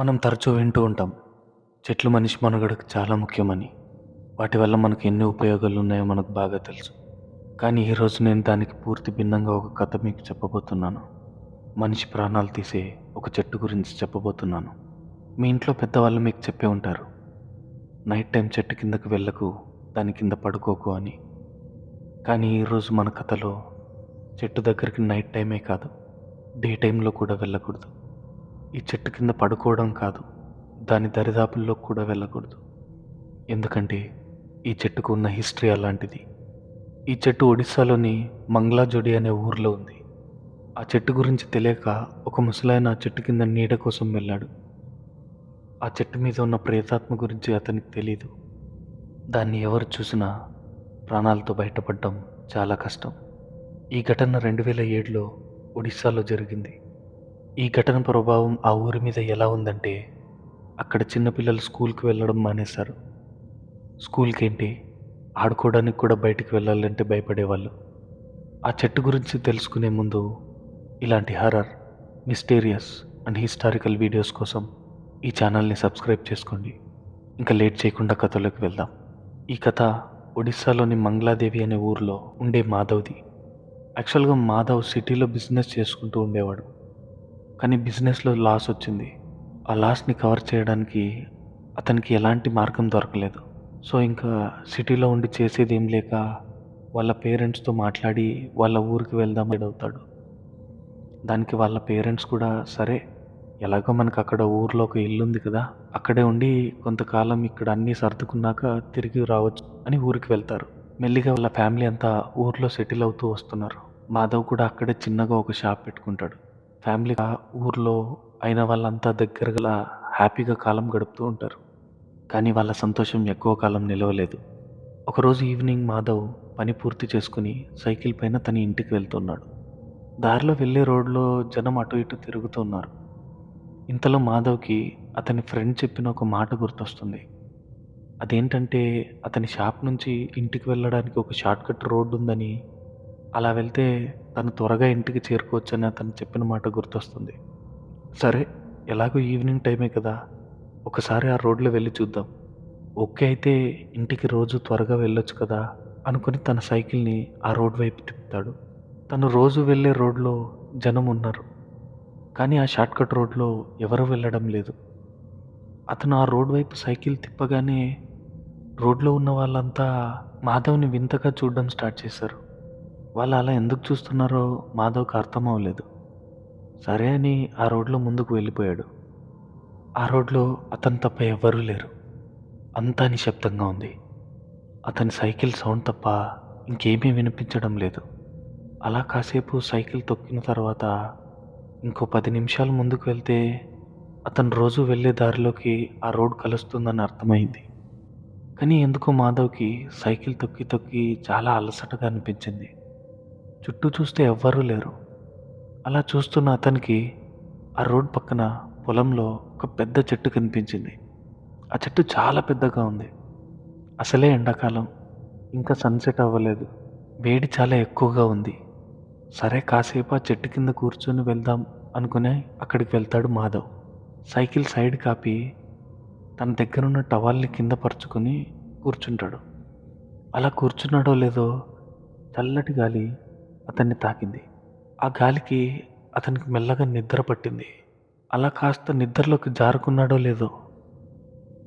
మనం తరచూ వింటూ ఉంటాం. చెట్లు మనిషి మనుగడకు చాలా ముఖ్యమని. వాటి వల్ల మనకు ఎన్ని ఉపయోగాలు ఉన్నాయో మనకు బాగా తెలుసు. కానీ ఈరోజు నేను దానికి పూర్తి భిన్నంగా ఒక కథ మీకు చెప్పబోతున్నాను. మనిషి ప్రాణాలు తీసే ఒక చెట్టు గురించి చెప్పబోతున్నాను. మీ ఇంట్లో పెద్దవాళ్ళు మీకు చెప్పే ఉంటారు. నైట్ టైం చెట్టు కిందకు వెళ్ళకు, దాని కింద పడుకోకు అని. కానీ ఈరోజు మన కథలో చెట్టు దగ్గరికి నైట్ టైమే కాదు, డే టైంలో కూడా వెళ్ళకూడదు. ఈ చెట్టు కింద పడుకోవడం కాదు, దాని దరిదాపుల్లో కూడా వెళ్ళకూడదు. ఎందుకంటే ఈ చెట్టుకు ఉన్న హిస్టరీ అలాంటిది. ఈ చెట్టు ఒడిస్సాలోని మంగ్లాజొడి అనే ఊర్లో ఉంది. ఆ చెట్టు గురించి తెలియక ఒక ముసలాయన ఆ చెట్టు కింద నీడ కోసం వెళ్ళాడు. ఆ చెట్టు మీద ఉన్న ప్రేతాత్మ గురించి అతనికి తెలీదు. దాన్ని ఎవరు చూసినా ప్రాణాలతో బయటపడడం చాలా కష్టం. ఈ ఘటన 2007లో ఒడిస్సాలో జరిగింది. ఈ ఘటన ప్రభావం ఆ ఊరి మీద ఎలా ఉందంటే, అక్కడ చిన్నపిల్లలు స్కూల్కి వెళ్ళడం మానేశారు. స్కూల్కేంటి, ఆడుకోవడానికి కూడా బయటికి వెళ్ళాలంటే భయపడేవాళ్ళు. ఆ చెట్టు గురించి తెలుసుకునే ముందు ఇలాంటి horror, mysterious and historical videos కోసం ఈ ఛానల్ని సబ్స్క్రైబ్ చేసుకోండి. ఇంకా లేట్ చేయకుండా కథలోకి వెళ్దాం. ఈ కథ ఒడిస్సాలోని మంగళాదేవి అనే ఊరిలో ఉండే మాధవ్ది. యాక్చువల్గా మాధవ్ సిటీలో బిజినెస్ చేసుకుంటూ ఉండేవాడు. కానీ బిజినెస్లో లాస్ వచ్చింది. ఆ లాస్ని కవర్ చేయడానికి అతనికి ఎలాంటి మార్గం దొరకలేదు. సో ఇంకా సిటీలో ఉండి చేసేది ఏం లేక వాళ్ళ పేరెంట్స్తో మాట్లాడి వాళ్ళ ఊరికి వెళ్దాం అవుతాడు. దానికి వాళ్ళ పేరెంట్స్ కూడా సరే, ఎలాగో మనకు అక్కడ ఊర్లో ఒక ఇల్లు ఉంది కదా, అక్కడే ఉండి కొంతకాలం ఇక్కడ అన్నీ సర్దుకున్నాక తిరిగి రావచ్చు అని ఊరికి వెళ్తారు. మెల్లిగా వాళ్ళ ఫ్యామిలీ అంతా ఊర్లో సెటిల్ అవుతూ వస్తున్నారు. మాధవ్ కూడా అక్కడే చిన్నగా ఒక షాప్ పెట్టుకుంటాడు. ఫ్యామిలీ ఊర్లో అయిన వాళ్ళంతా దగ్గరగా హ్యాపీగా కాలం గడుపుతూ ఉంటారు. కానీ వాళ్ళ సంతోషం ఎక్కువ కాలం నిలవలేదు. ఒకరోజు ఈవినింగ్ మాధవ్ పని పూర్తి చేసుకుని సైకిల్ పైన తన ఇంటికి వెళ్తున్నాడు. దారిలో వెళ్ళే రోడ్లో జనం అటు ఇటు తిరుగుతున్నారు. ఇంతలో మాధవ్కి అతని ఫ్రెండ్ చెప్పిన ఒక మాట గుర్తొస్తుంది. అదేంటంటే అతని షాప్ నుంచి ఇంటికి వెళ్ళడానికి ఒక షార్ట్ కట్ రోడ్డు ఉందని, అలా వెళ్తే తను త్వరగా ఇంటికి చేరుకోవచ్చని అతను చెప్పిన మాట గుర్తొస్తుంది. సరే, ఎలాగో ఈవినింగ్ టైమే కదా, ఒకసారి ఆ రోడ్లో వెళ్ళి చూద్దాం. ఓకే అయితే ఇంటికి రోజు త్వరగా వెళ్ళొచ్చు కదా అనుకుని తన సైకిల్ని ఆ రోడ్ వైపు తిప్పుతాడు. తను రోజు వెళ్ళే రోడ్లో జనం ఉన్నారు. కానీ ఆ షార్ట్కట్ రోడ్లో ఎవరూ వెళ్ళడం లేదు. అతను ఆ రోడ్ వైపు సైకిల్ తిప్పగానే రోడ్లో ఉన్న వాళ్ళంతా మాధవ్ని వింతగా చూడడం స్టార్ట్ చేశారు. వాళ్ళు అలా ఎందుకు చూస్తున్నారో మాధవ్కి అర్థం అవ్వలేదు. సరే అని ఆ రోడ్లో ముందుకు వెళ్ళిపోయాడు. ఆ రోడ్లో అతను తప్ప ఎవ్వరూ లేరు. అంతా నిశ్శబ్దంగా ఉంది. అతని సైకిల్ సౌండ్ తప్ప ఇంకేమీ వినిపించడం లేదు. అలా కాసేపు సైకిల్ తొక్కిన తర్వాత ఇంకో 10 నిమిషాలు ముందుకు వెళ్తే అతను రోజు వెళ్ళే దారిలోకి ఆ రోడ్ కలుస్తుందని అర్థమైంది. కానీ ఎందుకో మాధవ్కి సైకిల్ తొక్కి తొక్కి చాలా అలసటగా అనిపించింది. చుట్టూ చూస్తే ఎవ్వరూ లేరు. అలా చూస్తున్న అతనికి ఆ రోడ్ పక్కన పొలంలో ఒక పెద్ద చెట్టు కనిపించింది. ఆ చెట్టు చాలా పెద్దగా ఉంది. అసలే ఎండాకాలం, ఇంకా సన్సెట్ అవ్వలేదు. వేడి చాలా ఎక్కువగా ఉంది. సరే, కాసేపు ఆ చెట్టు కింద కూర్చొని వెళ్దాం అనుకునే అక్కడికి వెళ్తాడు మాధవ్. సైకిల్ సైడ్ కాపి తన దగ్గరున్న టవల్ని కింద పరుచుకొని కూర్చుంటాడు. అలా కూర్చున్నాడో లేదో చల్లటి గాలి అతన్ని తాకింది. ఆ గాలికి అతనికి మెల్లగా నిద్ర పట్టింది. అలా కాస్త నిద్రలోకి జారుకున్నాడో లేదో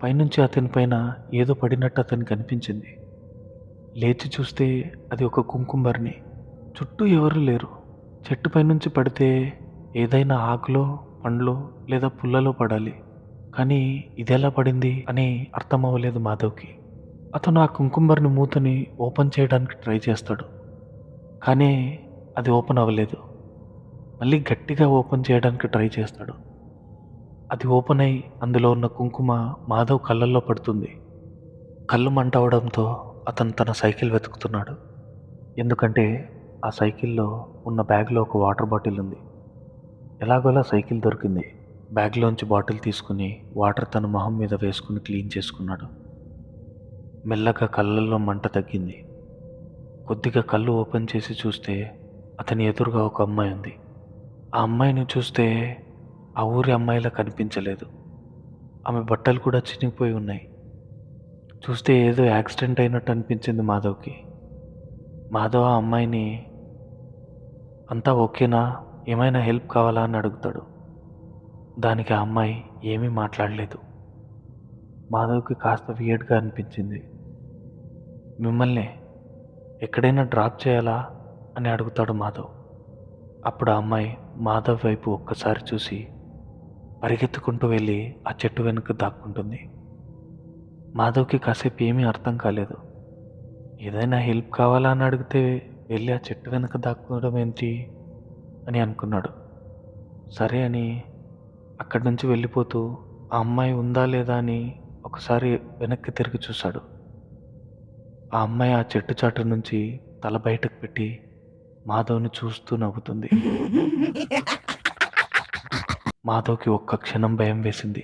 పైనుంచి అతని పైన ఏదో పడినట్టు అతనికి అనిపించింది. లేచి చూస్తే అది ఒక కుంకుమబరిణి. చుట్టూ ఎవరూ లేరు. చెట్టు పైనుంచి పడితే ఏదైనా ఆకులో, పండ్లో లేదా పుల్లలో పడాలి. కానీ ఇదెలా పడింది అని అర్థం అవ్వలేదు మాధవ్కి. అతను ఆ కుంకుమబరిణి మూతని ఓపెన్ చేయడానికి ట్రై చేస్తాడు. కానీ అది ఓపెన్ అవ్వలేదు. మళ్ళీ గట్టిగా ఓపెన్ చేయడానికి ట్రై చేస్తాడు. అది ఓపెన్ అయి అందులో ఉన్న కుంకుమ మాధవ్ కళ్ళల్లో పడుతుంది. కళ్ళు మంట అవడంతో అతను తన సైకిల్ వెతుకుతున్నాడు. ఎందుకంటే ఆ సైకిల్లో ఉన్న బ్యాగ్లో ఒక వాటర్ బాటిల్ ఉంది. ఎలాగోలా సైకిల్ దొరికింది. బ్యాగ్లోంచి బాటిల్ తీసుకుని వాటర్ తన మొహం మీద వేసుకుని క్లీన్ చేసుకున్నాడు. మెల్లగా కళ్ళల్లో మంట తగ్గింది. కొద్దిగా కళ్ళు ఓపెన్ చేసి చూస్తే అతని ఎదురుగా ఒక అమ్మాయి ఉంది. ఆ అమ్మాయిని చూస్తే ఆ ఊరి అమ్మాయిలా కనిపించలేదు. ఆమె బట్టలు కూడా చినిగిపోయి ఉన్నాయి. చూస్తే ఏదో యాక్సిడెంట్ అయినట్టు అనిపించింది మాధవ్‌కి. మాధవ్ ఆ అమ్మాయిని "అంతా ఓకేనా? ఏమైనా హెల్ప్ కావాలా?" అని అడుగుతాడు. దానికి ఆ అమ్మాయి ఏమీ మాట్లాడలేదు. మాధవ్‌కి కాస్త వియర్డ్‌గా అనిపించింది. "మిమ్మల్నే ఎక్కడైనా డ్రాప్ చేయాలా?" అని అడుగుతాడు మాధవ్. అప్పుడు ఆ అమ్మాయి మాధవ్ వైపు ఒక్కసారి చూసి పరిగెత్తుకుంటూ వెళ్ళి ఆ చెట్టు వెనుక దాక్కుంటుంది. మాధవ్‌కి కాసేపు ఏమీ అర్థం కాలేదు. ఏదైనా హెల్ప్ కావాలా అని అడిగితే వెళ్ళి ఆ చెట్టు వెనుక దాక్కోవడం ఏంటి అని అనుకున్నాడు. సరే అని అక్కడి నుంచి వెళ్ళిపోతూ ఆ అమ్మాయి ఉందా లేదా అని ఒకసారి వెనక్కి తిరిగి చూశాడు. ఆ అమ్మాయి ఆ చెట్టు చాటు నుంచి తల బయటకు పెట్టి మాధవ్‌ని చూస్తూ నవ్వుతుంది. మాధవ్‌కి ఒక్క క్షణం భయం వేసింది.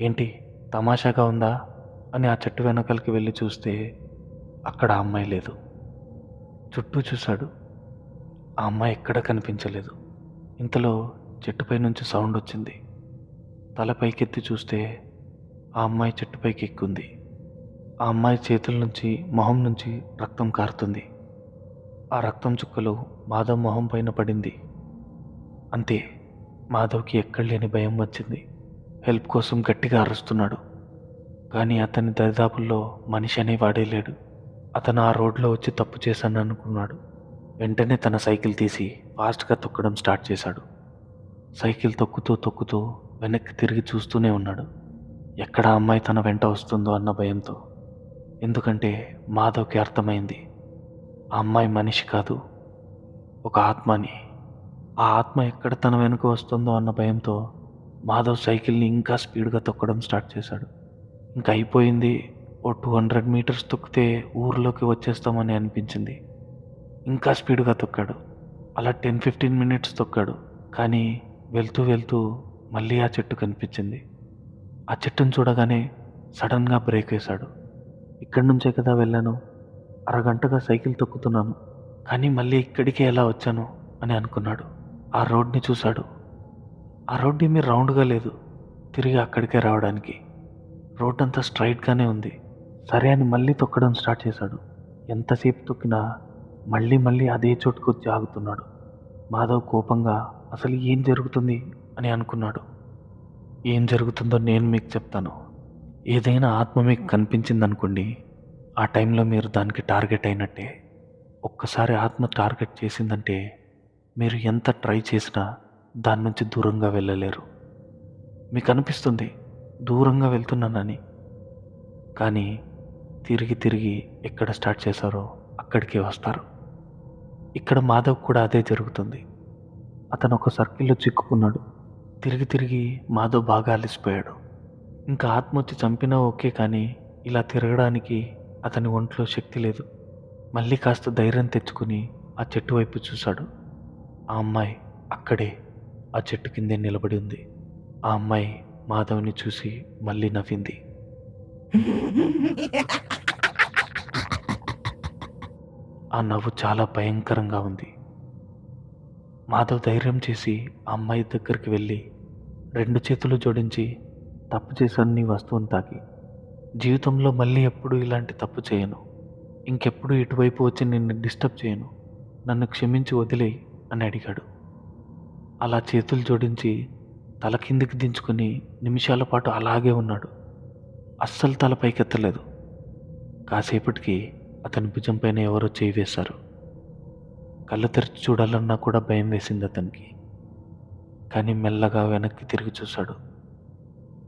ఏంటి తమాషాగా ఉందా అని ఆ చెట్టు వెనకాలకి వెళ్ళి చూస్తే అక్కడ ఆ అమ్మాయి లేదు. చుట్టూ చూశాడు. ఆ అమ్మాయి ఎక్కడా కనిపించలేదు. ఇంతలో చెట్టుపై నుంచి సౌండ్ వచ్చింది. తల పైకెత్తి చూస్తే ఆ అమ్మాయి చెట్టుపైకి ఎక్కుంది. ఆ అమ్మాయి చేతుల నుంచి మొహం నుంచి రక్తం కారుతుంది. ఆ రక్తం చుక్కలు మాధవ్ మొహం పైన పడింది. అంతే, మాధవ్‌కి ఎక్కడలేని భయం వచ్చింది. హెల్ప్ కోసం గట్టిగా అరుస్తున్నాడు. కానీ అతని దరిదాపుల్లో మనిషి అనేవాడే లేడు. అతను ఆ రోడ్లో వచ్చి తప్పు చేశాననుకున్నాడు. వెంటనే తన సైకిల్ తీసి ఫాస్ట్‌గా తొక్కడం స్టార్ట్ చేశాడు. సైకిల్ తొక్కుతూ తొక్కుతూ వెనక్కి తిరిగి చూస్తూనే ఉన్నాడు. ఎక్కడ ఆ అమ్మాయి తన వెంట వస్తుందో అన్న భయంతో. ఎందుకంటే మాధవ్‌కి అర్థమైంది. ఆ అమ్మాయి మనిషి కాదు, ఒక ఆత్మ అని. ఆ ఆత్మ ఎక్కడ తన వెనుక వస్తుందో అన్న భయంతో మాధవ్ సైకిల్‌ని ఇంకా స్పీడ్‌గా తొక్కడం స్టార్ట్ చేశాడు. ఇంక అయిపోయింది. ఓ 200 మీటర్స్ తొక్కితే ఊర్లోకి వచ్చేస్తామని అనిపించింది. ఇంకా స్పీడ్‌గా తొక్కాడు. అలా 10, 15 మినిట్స్ తొక్కాడు. కానీ వెళ్తూ వెళ్తూ మళ్ళీ ఆ చెట్టు కనిపించింది. ఆ చెట్టుని చూడగానే సడన్‌గా బ్రేక్ వేశాడు. ఇక్కడి నుంచే కదా వెళ్ళాను. అరగంటగా సైకిల్ తొక్కుతున్నాను. కానీ మళ్ళీ ఇక్కడికే ఎలా వచ్చాను అని అనుకున్నాడు. ఆ రోడ్‌ని చూశాడు. ఆ రోడ్ ఏమీ రౌండ్‌గా లేదు. తిరిగి అక్కడికే రావడానికి. రోడ్డంతా స్ట్రెయిట్‌గానే ఉంది. సరే అని మళ్ళీ తొక్కడం స్టార్ట్ చేశాడు. ఎంతసేపు తొక్కినా మళ్ళీ మళ్ళీ అదే చోటుకొచ్చి ఆగుతున్నాడు. మాధవ్ కోపంగా అసలు ఏం జరుగుతుంది అని అనుకున్నాడు. ఏం జరుగుతుందో నేను మీకు చెప్తాను. ఏదైనా ఆత్మ మీకు కనిపించిందనుకోండి, ఆ టైంలో మీరు దానికి టార్గెట్ అయినట్టే. ఒక్కసారి ఆత్మ టార్గెట్ చేసిందంటే మీరు ఎంత ట్రై చేసినా దాని నుంచి దూరంగా వెళ్ళలేరు. మీకు అనిపిస్తుంది దూరంగా వెళ్తున్నానని. కానీ తిరిగి తిరిగి ఎక్కడ స్టార్ట్ చేశారో అక్కడికే వస్తారు. ఇక్కడ మాధవ్ కూడా అదే జరుగుతుంది. అతను ఒక సర్కిల్‌లో చిక్కుకున్నాడు. తిరిగి తిరిగి మాధవ్ బాగా అలసిపోయాడు. ఇంకా ఆత్మ వచ్చి చంపినా ఓకే, కానీ ఇలా తిరగడానికి అతని ఒంట్లో శక్తి లేదు. మళ్ళీ కాస్త ధైర్యం తెచ్చుకుని ఆ చెట్టు వైపు చూశాడు. ఆ అమ్మాయి అక్కడే ఆ చెట్టు కిందే నిలబడి ఉంది. ఆ అమ్మాయి మాధవ్‌ని చూసి మళ్ళీ నవ్వింది. ఆ నవ్వు చాలా భయంకరంగా ఉంది. మాధవ్ ధైర్యం చేసి ఆ అమ్మాయి దగ్గరికి వెళ్ళి 2 చేతులు జోడించి, "తప్పు చేశాను నీ వస్తువుని తాకి. జీవితంలో మళ్ళీ ఎప్పుడూ ఇలాంటి తప్పు చేయను. ఇంకెప్పుడు ఇటువైపు వచ్చి నిన్ను డిస్టర్బ్ చేయను. నన్ను క్షమించి వదిలేయ్" అని అడిగాడు. అలా చేతులు జోడించి తల కిందికి దించుకొని నిమిషాల పాటు అలాగే ఉన్నాడు. అస్సలు తల పైకెత్తలేదు. కాసేపటికి అతని భుజం పైన ఎవరో చేయి వేశారు. కళ్ళు తెరిచి చూడాలన్నా కూడా భయం వేసింది అతనికి. కానీ మెల్లగా వెనక్కి తిరిగి చూశాడు.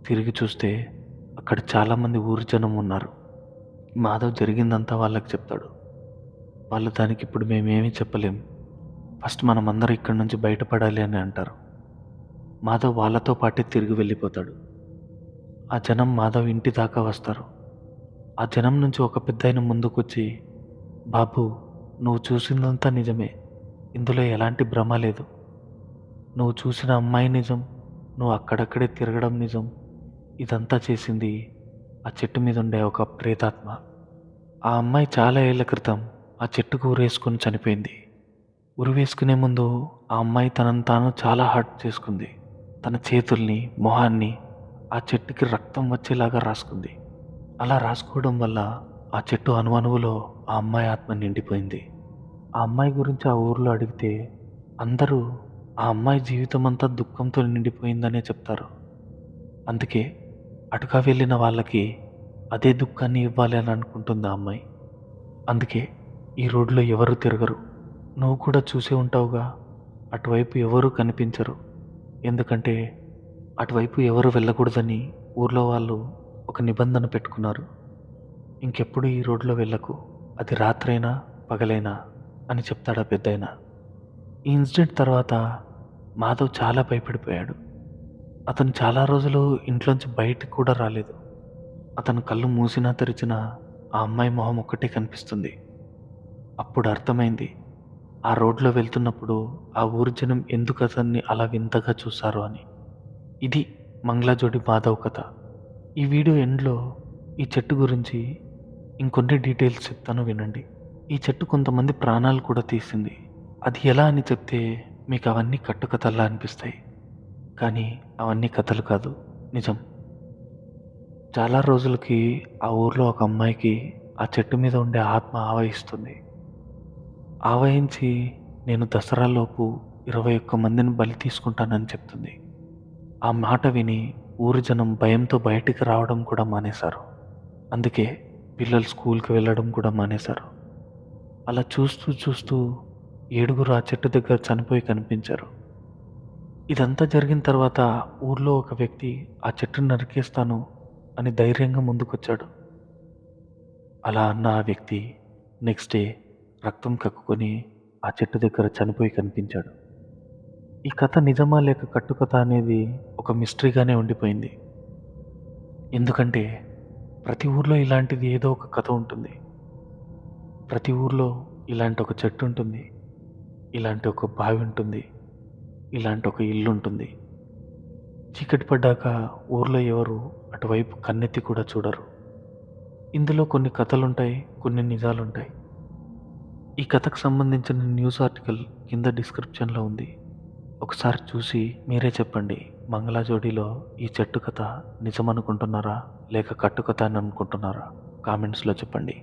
తిరిగి చూస్తే అక్కడ చాలామంది ఊరి జనం ఉన్నారు. మాధవ్ జరిగిందంతా వాళ్ళకి చెప్తాడు. వాళ్ళు దానికిప్పుడు మేమేమీ చెప్పలేం. ఫస్ట్ మనమందరం ఇక్కడి నుంచి బయటపడాలి అని అంటారు. మాధవ్ వాళ్ళతో పాటే తిరిగి వెళ్ళిపోతాడు. ఆ జనం మాధవ్ ఇంటి దాకా వస్తారు. ఆ జనం నుంచి ఒక పెద్దాయన ముందుకొచ్చి, "బాబూ, నువ్వు చూసిందంతా నిజమే. ఇందులో ఎలాంటి భ్రమ లేదు. నువ్వు చూసిన అమ్మాయి నిజం. నువ్వు అక్కడక్కడే తిరగడం నిజం. ఇదంతా చేసింది ఆ చెట్టు మీద ఉండే ఒక ప్రేతాత్మ. ఆ అమ్మాయి చాలా ఏళ్ల క్రితం ఆ చెట్టుకు ఉరేసుకొని చనిపోయింది. ఉరివేసుకునే ముందు ఆ అమ్మాయి తనను తాను చాలా హర్ట్ చేసుకుంది. తన చేతుల్ని, మొహాన్ని ఆ చెట్టుకి రక్తం వచ్చేలాగా రాసుకుంది. అలా రాసుకోవడం వల్ల ఆ చెట్టు అణువణువులో ఆ అమ్మాయి ఆత్మ నిండిపోయింది. ఆ అమ్మాయి గురించి ఆ ఊర్లో అడిగితే అందరూ ఆ అమ్మాయి జీవితమంతా దుఃఖంతో నిండిపోయిందనే చెప్తారు. అందుకే అటుగా వెళ్ళిన వాళ్ళకి అదే దుఃఖాన్ని ఇవ్వాలి అని అనుకుంటుంది ఆ అమ్మాయి. అందుకే ఈ రోడ్లో ఎవరు తిరగరు. నువ్వు కూడా చూసే ఉంటావుగా, అటువైపు ఎవరు కనిపించరు. ఎందుకంటే అటువైపు ఎవరు వెళ్ళకూడదని ఊర్లో వాళ్ళు ఒక నిబంధన పెట్టుకున్నారు. ఇంకెప్పుడు ఈ రోడ్లో వెళ్ళకు, అది రాత్రైనా పగలైనా అని చెప్తాడా పెద్దాయన. ఈ ఇన్సిడెంట్ తర్వాత మాధవ్ చాలా భయపడిపోయాడు. అతను చాలా రోజులు ఇంట్లోంచి బయటికి కూడా రాలేదు. అతను కళ్ళు మూసినా తెరిచినా ఆ అమ్మాయి మొహం ఒక్కటే కనిపిస్తుంది. అప్పుడు అర్థమైంది, ఆ రోడ్లో వెళ్తున్నప్పుడు ఆ ఊరి జనం ఎందుకు అతన్ని అలా వింతగా చూశారు అని. ఇది మంగళాజోడి మాధవ్ కథ. ఈ వీడియో ఎండ్‌లో ఈ చెట్టు గురించి ఇంకొన్ని డీటెయిల్స్ చెప్తాను వినండి. ఈ చెట్టు కొంతమంది ప్రాణాలు కూడా తీసింది. అది ఎలా అని చెప్తే మీకు అవన్నీ కట్టుకథల్లా అనిపిస్తాయి. కానీ అవన్నీ కథలు కాదు, నిజం. చాలా రోజులకి ఆ ఊర్లో ఒక అమ్మాయికి ఆ చెట్టు మీద ఉండే ఆత్మ ఆవహిస్తుంది. ఆవహించి నేను దసరాలోపు 21 మందిని బలి తీసుకుంటానని చెప్తుంది. ఆ మాట విని ఊరి జనం భయంతో బయటికి రావడం కూడా మానేశారు. అందుకే పిల్లలు స్కూల్‌కి వెళ్ళడం కూడా మానేశారు. అలా చూస్తూ చూస్తూ ఏడుగురు ఆ చెట్టు దగ్గర చనిపోయి కనిపించారు. ఇదంతా జరిగిన తర్వాత ఊర్లో ఒక వ్యక్తి ఆ చెట్టుని నరికేస్తాను అని ధైర్యంగా ముందుకొచ్చాడు. అలా అన్న ఆ వ్యక్తి నెక్స్ట్ డే రక్తం కక్కుకొని ఆ చెట్టు దగ్గర చనిపోయి కనిపించాడు. ఈ కథ నిజమా లేక కట్టుకథ అనేది ఒక మిస్టరీగానే ఉండిపోయింది. ఎందుకంటే ప్రతి ఊర్లో ఇలాంటిది ఏదో ఒక కథ ఉంటుంది. ప్రతి ఊర్లో ఇలాంటి ఒక చెట్టు ఉంటుంది. ఇలాంటి ఒక బావి ఉంటుంది. ఇలాంటి ఒక ఇల్లు ఉంటుంది. చీకటి పడ్డాక ఊర్లో ఎవరు అటువైపు కన్నెత్తి కూడా చూడరు. ఇందులో కొన్ని కథలుంటాయి, కొన్ని నిజాలుంటాయి. ఈ కథకు సంబంధించిన న్యూస్ ఆర్టికల్ కింద డిస్క్రిప్షన్‌లో ఉంది. ఒకసారి చూసి మీరే చెప్పండి. మంగళాజోడిలో ఈ చెట్టు కథ నిజమనుకుంటున్నారా? లేక కట్టుకథ అని అనుకుంటున్నారా? కామెంట్స్‌లో చెప్పండి.